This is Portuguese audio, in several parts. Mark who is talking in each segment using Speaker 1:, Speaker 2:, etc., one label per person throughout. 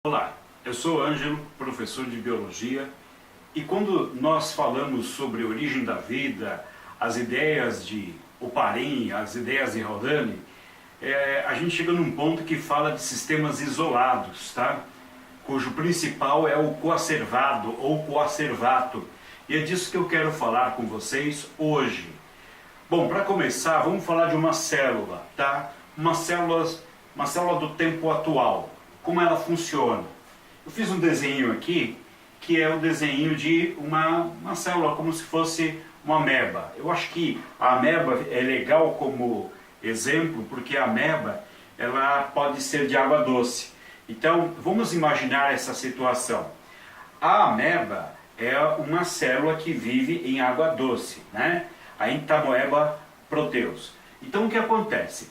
Speaker 1: Olá, eu sou Ângelo, professor de Biologia, e quando nós falamos sobre a origem da vida, as ideias de Oparin, as ideias de Haldane, a gente chega num ponto que fala de sistemas isolados, tá? Cujo principal é o coacervado ou coacervato, e é disso que eu quero falar com vocês hoje. Bom, para começar, vamos falar de uma célula, tá? Uma célula do tempo atual. Como ela funciona. Eu fiz um desenho aqui, que é o desenho de uma célula, como se fosse uma ameba. Eu acho que a ameba é legal como exemplo, porque a ameba ela pode ser de água doce. Então, vamos imaginar essa situação. A ameba é uma célula que vive em água doce, né? A Entamoeba proteus. Então, o que acontece?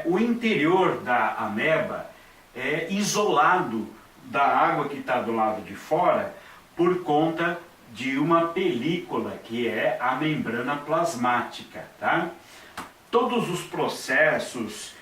Speaker 1: O interior da ameba é isolado da água que está do lado de fora por conta de uma película que é a membrana plasmática, tá? Todos os processos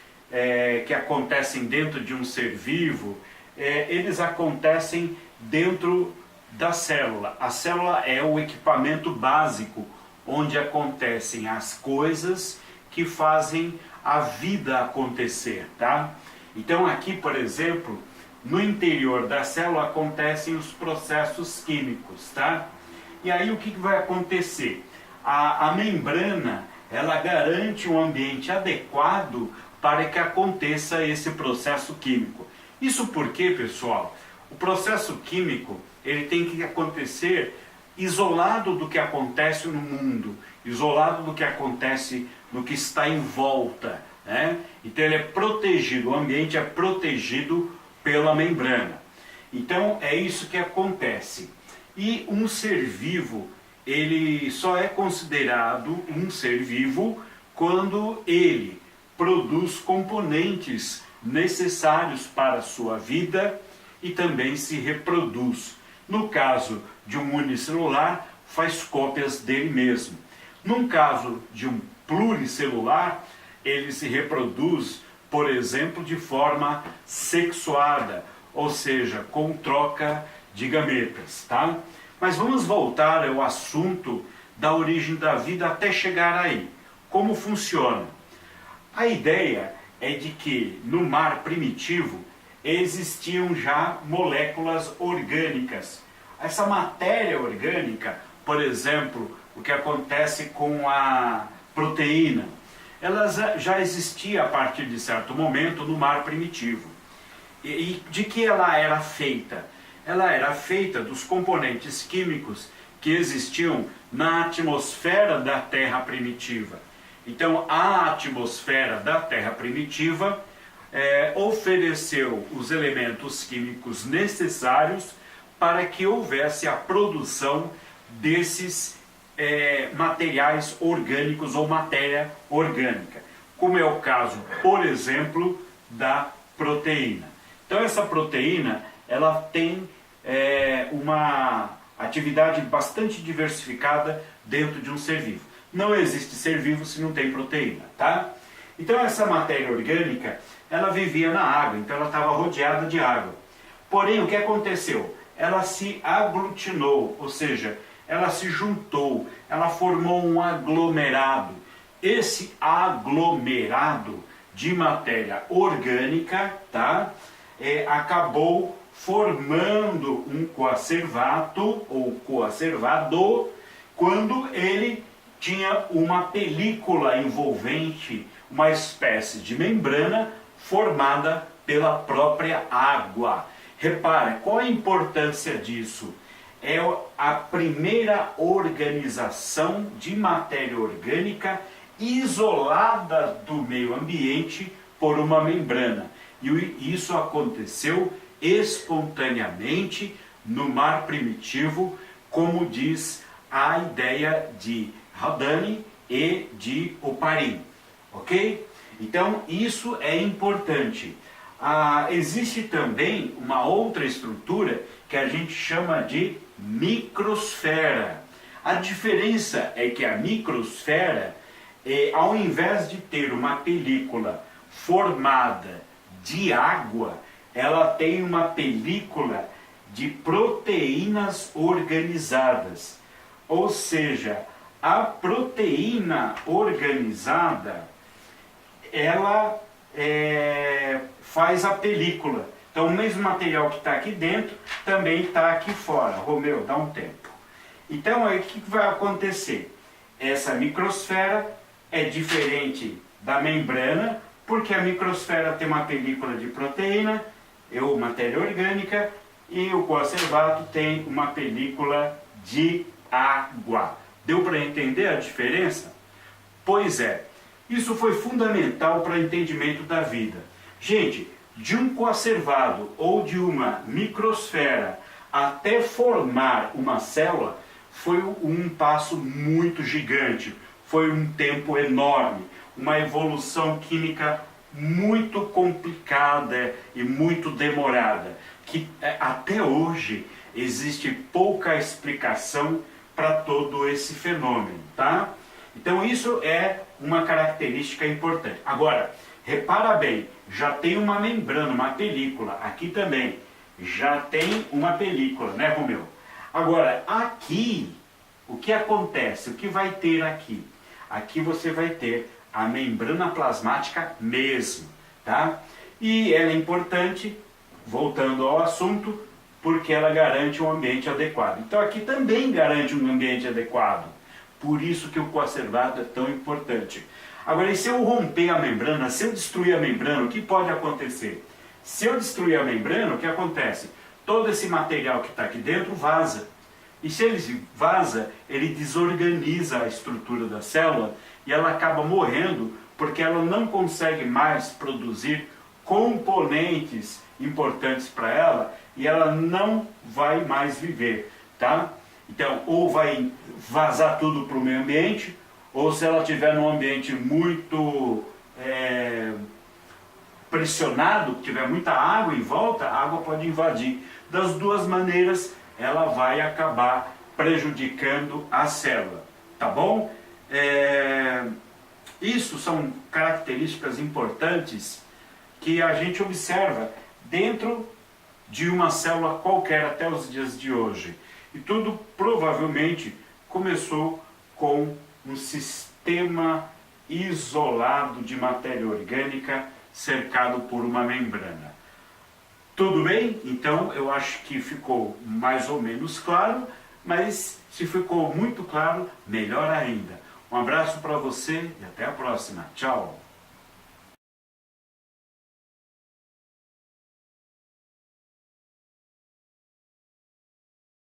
Speaker 1: que acontecem dentro de um ser vivo, eles acontecem dentro da célula. A célula é o equipamento básico onde acontecem as coisas que fazem a vida acontecer, tá? Então aqui, por exemplo, no interior da célula acontecem os processos químicos, tá? E aí o que vai acontecer? A membrana, ela garante um ambiente adequado para que aconteça esse processo químico. Isso porque, pessoal, o processo químico, ele tem que acontecer isolado do que acontece no mundo, isolado do que acontece no que está em volta, né? Então ele é protegido, o ambiente é protegido pela membrana. Então é isso que acontece. E um ser vivo, ele só é considerado um ser vivo quando ele produz componentes necessários para a sua vida e também se reproduz. No caso de um unicelular, faz cópias dele mesmo. Num caso de um pluricelular, ele se reproduz, por exemplo, de forma sexuada, ou seja, com troca de gametas, tá? Mas vamos voltar ao assunto da origem da vida até chegar aí. Como funciona? A ideia é de que no mar primitivo existiam já moléculas orgânicas. Essa matéria orgânica, por exemplo, o que acontece com a proteína, ela já existia a partir de certo momento no mar primitivo. E de que ela era feita? Ela era feita dos componentes químicos que existiam na atmosfera da Terra primitiva. Então, a atmosfera da Terra primitiva ofereceu os elementos químicos necessários para que houvesse a produção desses materiais orgânicos ou matéria orgânica, como é o caso, por exemplo, da proteína. Então essa proteína, ela tem uma atividade bastante diversificada dentro de um ser vivo. Não existe ser vivo se não tem proteína, tá? Então essa matéria orgânica, ela vivia na água, então ela estava rodeada de água. Porém, o que aconteceu? Ela se aglutinou, ou seja, ela se juntou, ela formou um aglomerado. Esse aglomerado de matéria orgânica, tá? Acabou formando um coacervato ou coacervado quando ele tinha uma película envolvente, uma espécie de membrana formada pela própria água. Repare, qual a importância disso? É a primeira organização de matéria orgânica isolada do meio ambiente por uma membrana. E isso aconteceu espontaneamente no mar primitivo, como diz a ideia de Haldane e de Oparin. Ok? Então isso é importante. Existe também uma outra estrutura que a gente chama de microsfera. A diferença é que a microsfera, ao invés de ter uma película formada de água, ela tem uma película de proteínas organizadas. Ou seja, a proteína organizada, ela faz a película. Então o mesmo material que está aqui dentro também está aqui fora. Romeu, dá um tempo. Então aí o que vai acontecer? Essa microsfera é diferente da membrana, porque a microsfera tem uma película de proteína, ou matéria orgânica, e o coacervato tem uma película de água. Deu para entender a diferença? Pois é, isso foi fundamental para o entendimento da vida. Gente, de um coacervado ou de uma microsfera até formar uma célula, foi um passo muito gigante, foi um tempo enorme, uma evolução química muito complicada e muito demorada, que até hoje existe pouca explicação para todo esse fenômeno, tá? Então isso é uma característica importante. Agora, repara bem, já tem uma membrana, uma película, aqui também já tem uma película, né, Romeu? Agora, aqui, o que acontece? O que vai ter aqui? Aqui você vai ter a membrana plasmática mesmo, tá? E ela é importante, voltando ao assunto, porque ela garante um ambiente adequado. Então aqui também garante um ambiente adequado. Por isso que o coacervato é tão importante. Agora, e se eu romper a membrana, se eu destruir a membrana, o que pode acontecer? Se eu destruir a membrana, o que acontece? Todo esse material que está aqui dentro vaza. E se ele vaza, ele desorganiza a estrutura da célula e ela acaba morrendo porque ela não consegue mais produzir componentes importantes para ela e ela não vai mais viver, tá? Então, ou vai vazar tudo para o meio ambiente, ou se ela estiver num ambiente muito pressionado, tiver muita água em volta, a água pode invadir. Das duas maneiras, ela vai acabar prejudicando a célula, tá bom? Isso são características importantes que a gente observa dentro de uma célula qualquer até os dias de hoje. E tudo provavelmente começou com um sistema isolado de matéria orgânica cercado por uma membrana. Tudo bem? Então eu acho que ficou mais ou menos claro, mas se ficou muito claro, melhor ainda. Um abraço para você e até a próxima. Tchau!